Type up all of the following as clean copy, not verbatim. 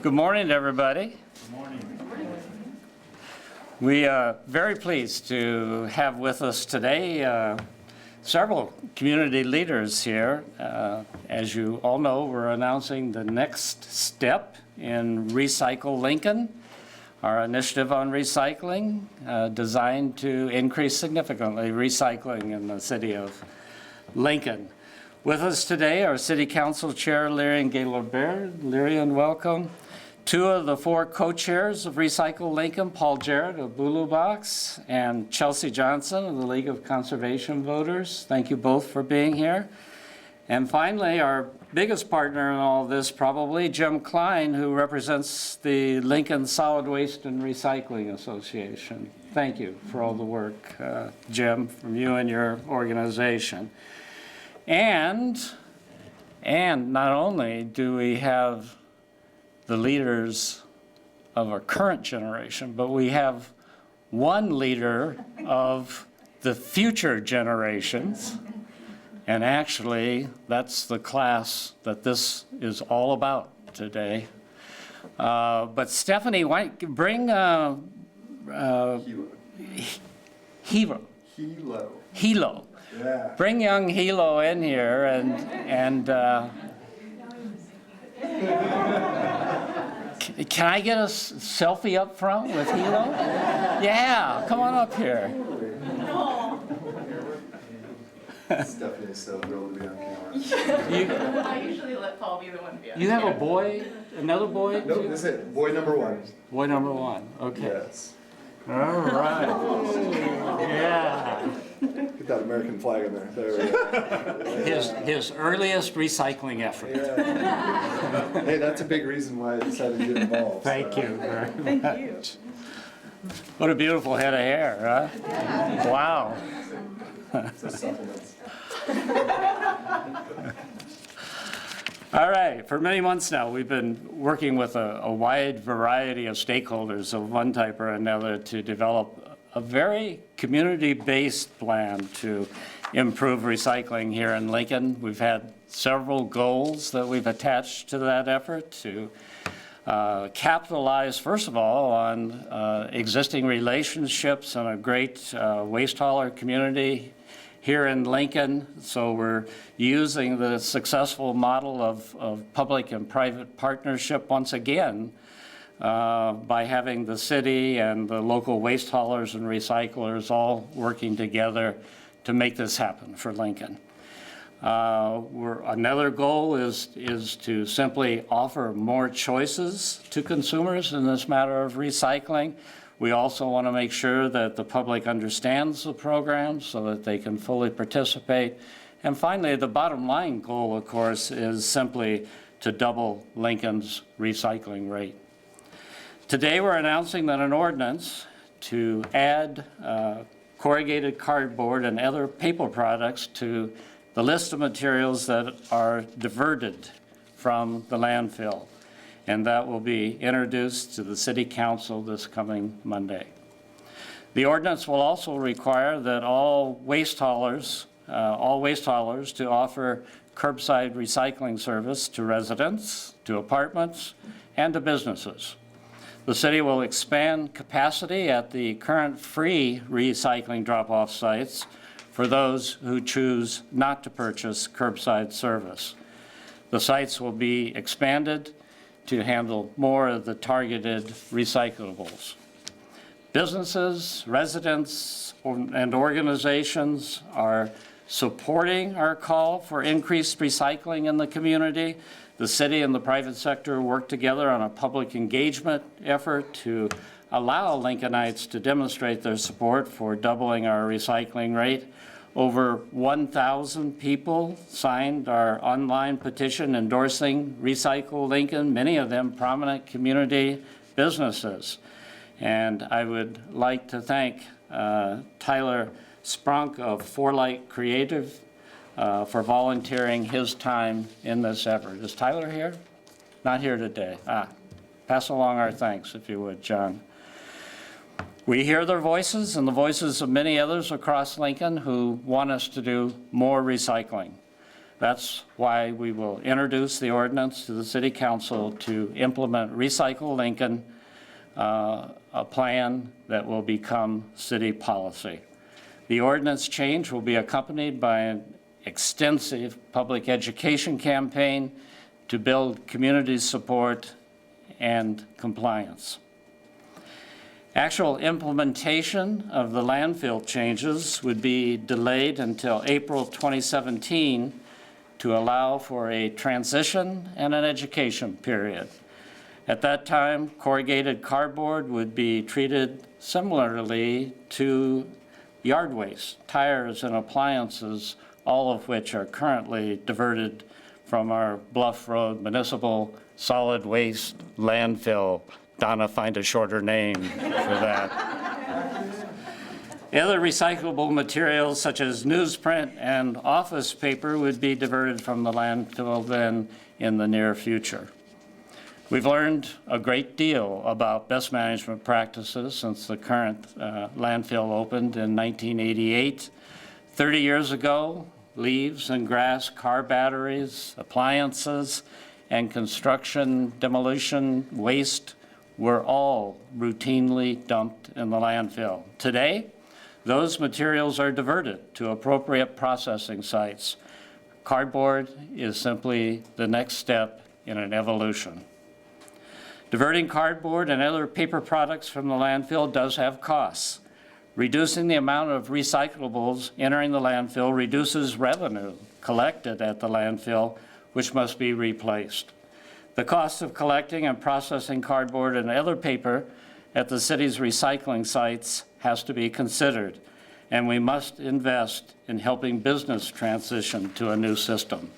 Good morning, everybody. Good morning. We are very pleased to have with us today several community leaders here. As you all know, we're announcing the next step in Recycle Lincoln, our initiative on recycling designed to increase significantly recycling in the city of Lincoln. With us today are City Council Chair Lirian Gaylor-Baird. Lirian, welcome. Two of the four co-chairs of Recycle Lincoln, Paul Jarrett of Bulu Box and Chelsea Johnson of the League of Conservation Voters. Thank you both for being here. And finally, our biggest partner in all this probably, Jim Klein, who represents the Lincoln Solid Waste and Recycling Association. Thank you for all the work, Jim, from you and your organization. And not only do we have the leaders of our current generation, but we have one leader of the future generations. And actually, that's the class that this is all about today. But Stephanie, why don't you bring Hilo. Yeah. Bring young Hilo in here and can I get a selfie up front with Hilo? Yeah, come on up here. Stephanie's so thrilled to be on camera. I usually let Paul be the one to be on You have a camera. boy, another boy? Nope, this is it. Boy number one. Boy number one, okay. Yes. All right. Yeah. Get that American flag in there. There we go. His earliest recycling effort. Yeah. Hey, that's a big reason why I decided to get involved. Thank you very Thank much. you. What a beautiful head of hair, huh? Wow. So supplements. All right, for many months now, we've been working with a wide variety of stakeholders of one type or another to develop a very community-based plan to improve recycling here in Lincoln. We've had several goals that we've attached to that effort to capitalize, first of all, on existing relationships and a great waste hauler community here in Lincoln. So we're using the successful model of public and private partnership once again by having the city and the local waste haulers and recyclers all working together to make this happen for Lincoln. Another goal is to simply offer more choices to consumers in this matter of recycling. We also want to make sure that the public understands the program so that they can fully participate. And finally, the bottom line goal, of course, is simply to double Lincoln's recycling rate. Today, we're announcing that an ordinance to add corrugated cardboard and other paper products to the list of materials that are diverted from the landfill. And that will be introduced to the City Council this coming Monday. The ordinance will also require that all waste haulers to offer curbside recycling service to residents, to apartments, and to businesses. The city will expand capacity at the current free recycling drop-off sites for those who choose not to purchase curbside service. The sites will be expanded to handle more of the targeted recyclables. Businesses, residents, and organizations are supporting our call for increased recycling in the community. The city and the private sector work together on a public engagement effort to allow Lincolnites to demonstrate their support for doubling our recycling rate. Over 1,000 people signed our online petition endorsing Recycle Lincoln, many of them prominent community businesses. And I would like to thank Tyler Sprunk of Forlight Creative for volunteering his time in this effort. Is Tyler here? Not here today. Pass along our thanks, if you would, John. We hear their voices and the voices of many others across Lincoln who want us to do more recycling. That's why we will introduce the ordinance to the City Council to implement Recycle Lincoln, a plan that will become city policy. The ordinance change will be accompanied by an extensive public education campaign to build community support and compliance. Actual implementation of the landfill changes would be delayed until April 2017 to allow for a transition and an education period. At that time, corrugated cardboard would be treated similarly to yard waste, tires and appliances, all of which are currently diverted from our Bluff Road Municipal Solid Waste Landfill. Donna, find a shorter name for that. The other recyclable materials, such as newsprint and office paper, would be diverted from the landfill then in the near future. We've learned a great deal about best management practices since the current landfill opened in 1988. 30 years ago, leaves and grass, car batteries, appliances, and construction demolition waste were all routinely dumped in the landfill. Today, those materials are diverted to appropriate processing sites. Cardboard is simply the next step in an evolution. Diverting cardboard and other paper products from the landfill does have costs. Reducing the amount of recyclables entering the landfill reduces revenue collected at the landfill, which must be replaced. The cost of collecting and processing cardboard and other paper at the city's recycling sites has to be considered, and we must invest in helping business transition to a new system.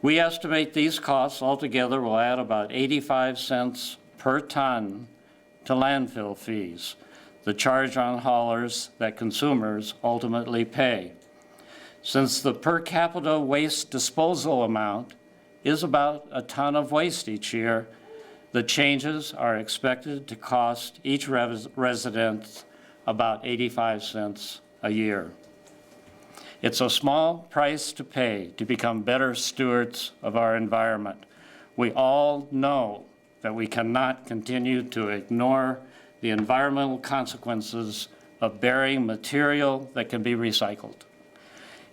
We estimate these costs altogether will add about 85 cents per ton to landfill fees, the charge on haulers that consumers ultimately pay. Since the per capita waste disposal amount is about a ton of waste each year, the changes are expected to cost each resident about 85 cents a year. It's a small price to pay to become better stewards of our environment. We all know that we cannot continue to ignore the environmental consequences of burying material that can be recycled.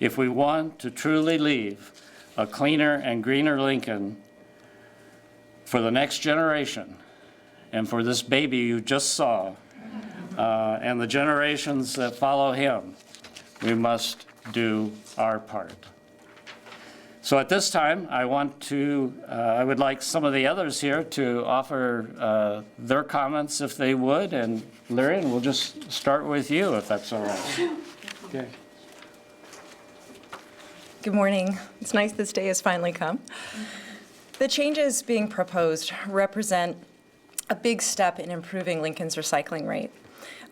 If we want to truly leave a cleaner and greener Lincoln for the next generation and for this baby you just saw and the generations that follow him, we must do our part. So at this time, I would like some of the others here to offer their comments if they would. And Larry, we'll just start with you if that's all right. Okay. Good morning. It's nice this day has finally come. The changes being proposed represent a big step in improving Lincoln's recycling rate.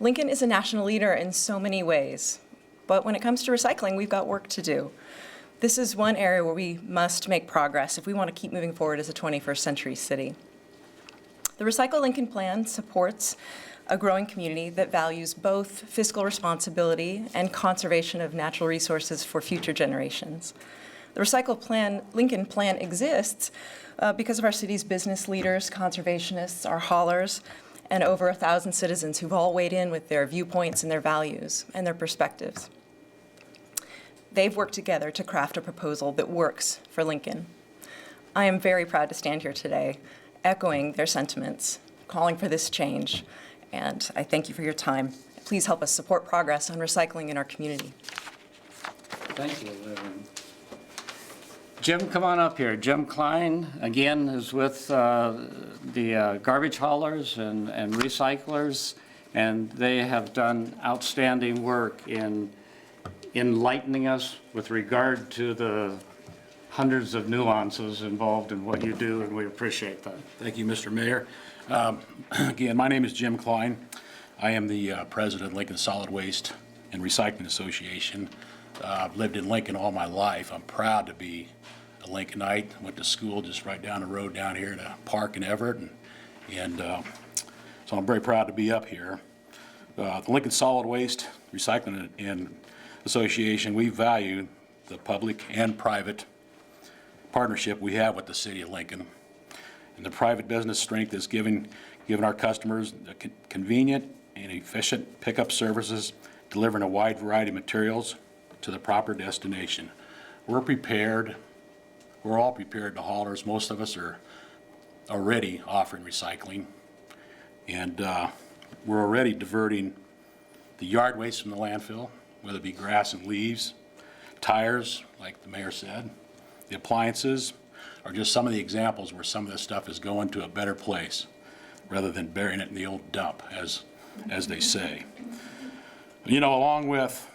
Lincoln is a national leader in so many ways, but when it comes to recycling, we've got work to do. This is one area where we must make progress if we want to keep moving forward as a 21st century city. The Recycle Lincoln plan supports a growing community that values both fiscal responsibility and conservation of natural resources for future generations. The Recycle Lincoln plan exists because of our city's business leaders, conservationists, our haulers, and over 1,000 citizens who've all weighed in with their viewpoints and their values and their perspectives. They've worked together to craft a proposal that works for Lincoln. I am very proud to stand here today, echoing their sentiments, calling for this change, and I thank you for your time. Please help us support progress on recycling in our community. Thank you, Lynn. Jim, come on up here. Jim Klein, again, is with the garbage haulers and recyclers, and they have done outstanding work in enlightening us with regard to the hundreds of nuances involved in what you do, and we appreciate that. Thank you, Mr. Mayor. Again, my name is Jim Klein. I am the president of Lincoln Solid Waste and Recycling Association. I've lived in Lincoln all my life. I'm proud to be a Lincolnite. Went to school just right down the road down here in a park in Everett, and so I'm very proud to be up here. The Lincoln Solid Waste Recycling and Association, we value the public and private partnership we have with the city of Lincoln. And the private business strength is giving our customers the convenient and efficient pickup services, delivering a wide variety of materials to the proper destination. We're prepared. We're all prepared to haulers. Most of us are already offering recycling. And we're already diverting the yard waste from the landfill, whether it be grass and leaves, tires, like the mayor said, the appliances, are just some of the examples where some of this stuff is going to a better place rather than burying it in the old dump, as they say. You know, along with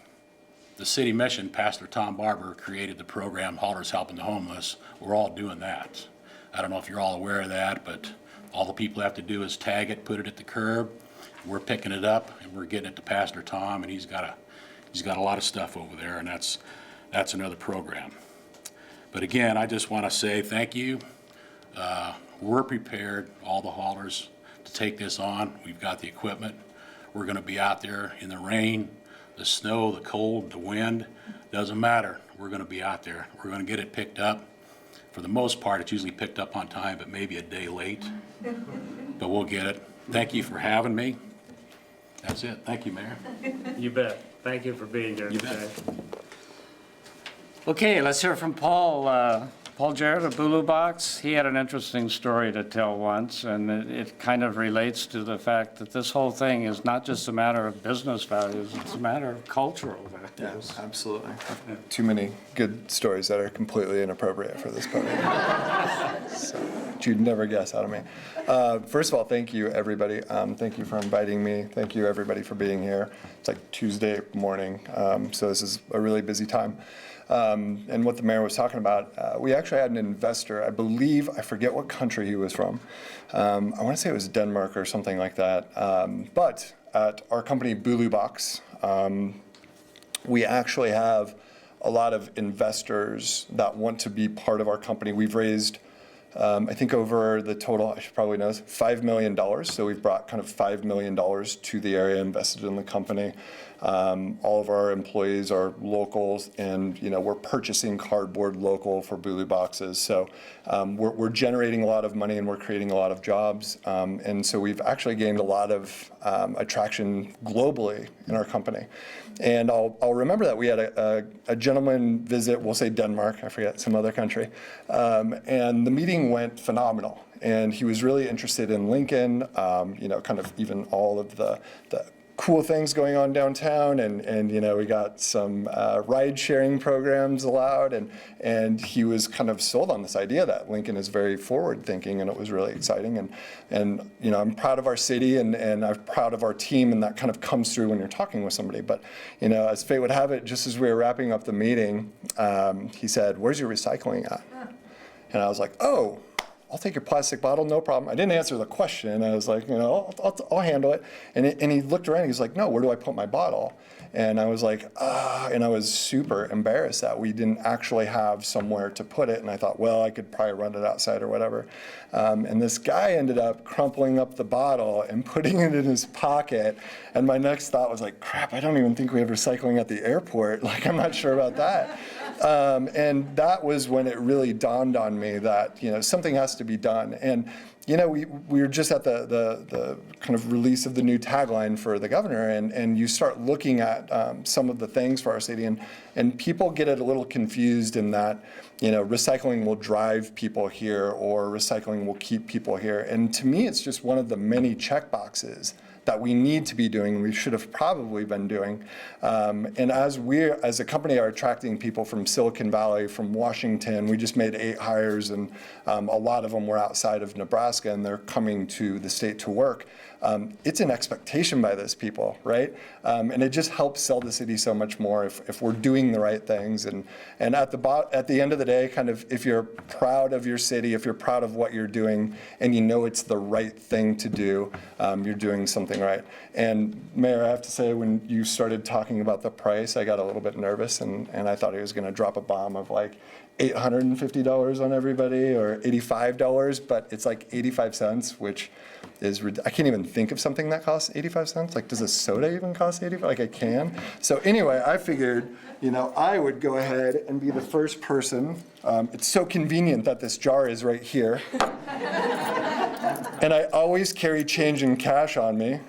the city mission, Pastor Tom Barber created the program Haulers Helping the Homeless. We're all doing that. I don't know if you're all aware of that, but all the people have to do is tag it, put it at the curb. We're picking it up and we're getting it to Pastor Tom, and he's got a lot of stuff over there, and that's another program. But again, I just want to say thank you. We're prepared, all the haulers, to take this on. We've got the equipment. We're going to be out there in the rain, the snow, the cold, the wind. Doesn't matter. We're going to be out there. We're going to get it picked up. For the most part, it's usually picked up on time, but maybe a day late. But we'll get it. Thank you for having me. That's it. Thank you, Mayor. You bet. Thank you for being here You today. bet. Okay, let's hear from Paul. Paul Jarrett of Bulu Box. He had an interesting story to tell once, and it kind of relates to the fact that this whole thing is not just a matter of business values, it's a matter of cultural values. Yeah, absolutely. Too many good stories that are completely inappropriate for this podium. So, which you'd never guess out of me. First of all, thank you, everybody. Thank you for inviting me. Thank you, everybody, for being here. It's like Tuesday morning, so this is a really busy time. And what the mayor was talking about, we actually had an investor, I believe, I forget what country he was from. I want to say it was Denmark or something like that. But at our company, Bulu Box, we actually have a lot of investors that want to be part of our company. We've raised, I think over the total, I should probably know this, $5 million. So we've brought kind of $5 million to the area, invested in the company. All of our employees are locals, and we're purchasing cardboard local for Bulu boxes. So we're generating a lot of money and we're creating a lot of jobs. And so we've actually gained a lot of attraction globally in our company. And I'll remember that we had a gentleman visit, we'll say Denmark, I forget, some other country. And the meeting went phenomenal. And he was really interested in Lincoln, kind of even all of the cool things going on downtown, and we got some ride-sharing programs allowed, and he was kind of sold on this idea that Lincoln is very forward-thinking, and it was really exciting. And I'm proud of our city, and I'm proud of our team, and that kind of comes through when you're talking with somebody. But as fate would have it, just as we were wrapping up the meeting, he said, "Where's your recycling at?" And I was like, "Oh, I'll take your plastic bottle, no problem." I didn't answer the question. I was like, I'll handle it. And he looked around, and he's like, "No, where do I put my bottle?" And I was like, and I was super embarrassed that we didn't actually have somewhere to put it. And I thought, well, I could probably run it outside or whatever. And this guy ended up crumpling up the bottle and putting it in his pocket. And my next thought was like, crap, I don't even think we have recycling at the airport. Like, I'm not sure about that. And that was when it really dawned on me that, something has to be done. And, we were just at the kind of release of the new tagline for the governor, and you start looking at some of the things for our city, and people get it a little confused in that, recycling will drive people here or recycling will keep people here. And to me, it's just one of the many check boxes that we need to be doing, we should have probably been doing. And as a company, are attracting people from Silicon Valley, from Washington, we just made 8 hires, and a lot of them were outside of Nebraska, and they're coming to the state to work. It's an expectation by those people, right? And it just helps sell the city so much more if we're doing the right things. And at the end of the day, kind of, if you're proud of your city, if you're proud of what you're doing, and it's the right thing to do, you're doing something something right. And Mayor, I have to say, when you started talking about the price, I got a little bit nervous, and I thought he was going to drop a bomb of like $850 on everybody or $85, but it's like 85 cents, which is, I can't even think of something that costs 85 cents. Like, does a soda even cost 85? Like, I can. So anyway, I figured, you know, I would go ahead and be the first person. It's so convenient that this jar is right here. And I always carry change in cash on me.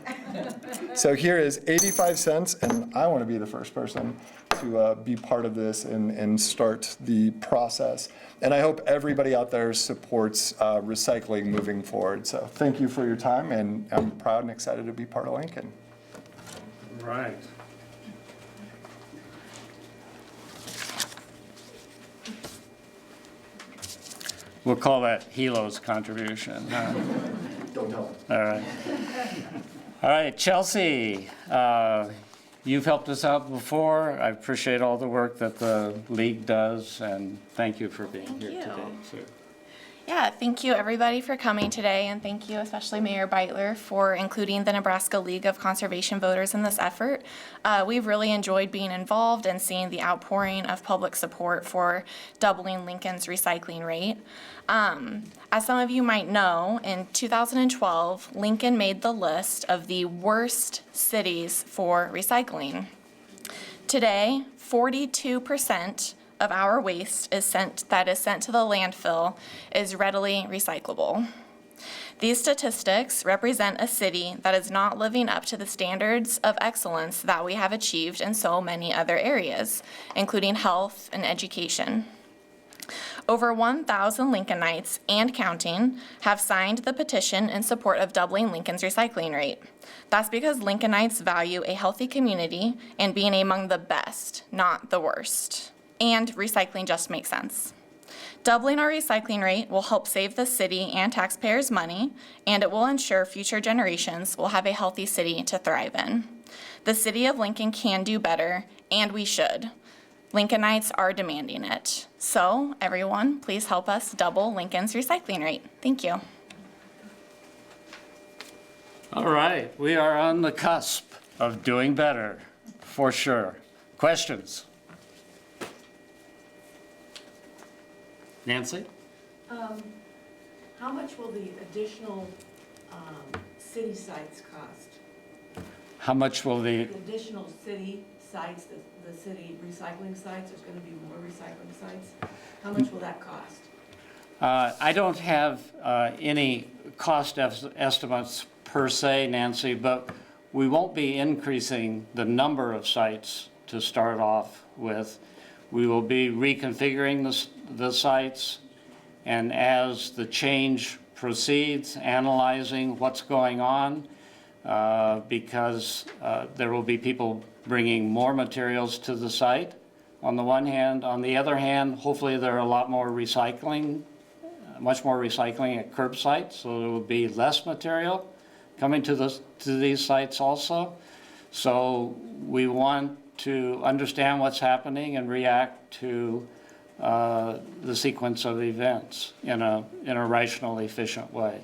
So here is 85 cents, and I want to be the first person to be part of this and start the process. And I hope everybody out there supports recycling moving forward. So thank you for your time, and I'm proud and excited to be part of Lincoln. Right. We'll call that Hilo's contribution. Don't tell them. All right. All right, Chelsea, you've helped us out before. I appreciate all the work that the league does, and thank you for being here you. today. So, Yeah, thank you everybody for coming today, and thank you especially Mayor Beitler for including the Nebraska League of Conservation Voters in this effort. We've really enjoyed being involved and seeing the outpouring of public support for doubling Lincoln's recycling rate. As some of you might know, in 2012, Lincoln made the list of the worst cities for recycling. Today, 42% of our waste that is sent to the landfill is readily recyclable. These statistics represent a city that is not living up to the standards of excellence that we have achieved in so many other areas, including health and education. Over 1,000 Lincolnites and counting have signed the petition in support of doubling Lincoln's recycling rate. That's because Lincolnites value a healthy community and being among the best, not the worst. And recycling just makes sense. Doubling our recycling rate will help save the city and taxpayers money, and it will ensure future generations will have a healthy city to thrive in. The city of Lincoln can do better, and we should. Lincolnites are demanding it. So, everyone, please help us double Lincoln's recycling rate. Thank you. all right, we are on the cusp of doing better, for sure. Questions? Nancy? How much will the additional city sites cost? How much will the, The additional city sites, the city recycling sites, there's gonna be more recycling sites. How much will that cost? I don't have any cost estimates per se, Nancy, but we won't be increasing the number of sites to start off with. We will be reconfiguring the sites, and as the change proceeds, analyzing what's going on, because there will be people bringing more materials to the site on the one hand. On the other hand, hopefully there are a lot more recycling, much more recycling at curb sites, so there will be less material coming to these sites also. So we want to understand what's happening and react to the sequence of events in a rational, efficient way.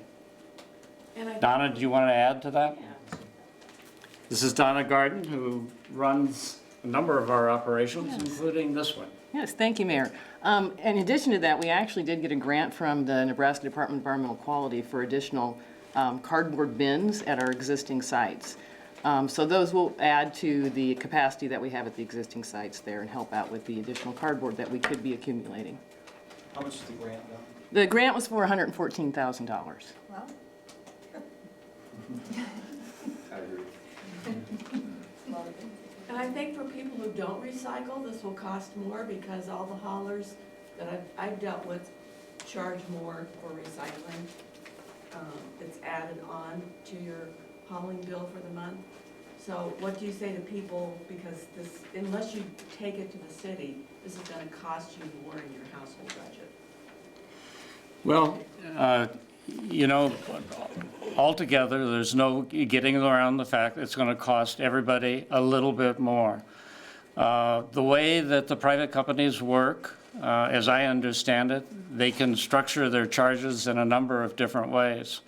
And I Donna, do you want to add to that? This is Donna Garden, who runs a number of our operations, including this one. Yes, thank you, Mayor. In addition to that, we actually did get a grant from the Nebraska Department of Environmental Quality for additional cardboard bins at our existing sites. So those will add to the capacity that we have at the existing sites there and help out with the additional cardboard that we could be accumulating. How much is the grant now? The grant was for $114,000. Well, I agree. and I think for people who don't recycle, this will cost more because all the haulers that I've dealt with charge more for recycling. It's added on to your hauling bill for the month. So what do you say to people, because this, unless you take it to the city, this is gonna cost you more in your household budget? Well, you know, altogether, there's no getting around the fact it's going to cost everybody a little bit more. The way that the private companies work, as I understand it, they can structure their charges in a number of different ways.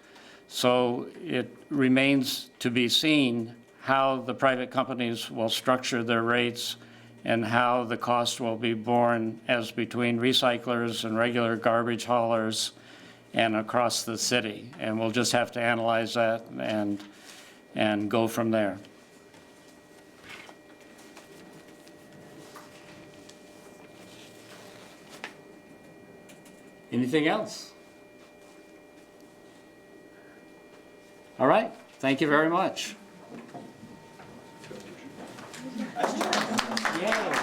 So it remains to be seen how the private companies will structure their rates and how the cost will be borne as between recyclers and regular garbage haulers and across the city. And we'll just have to analyze that and go from there. Anything else? All right, thank you very much. Yay.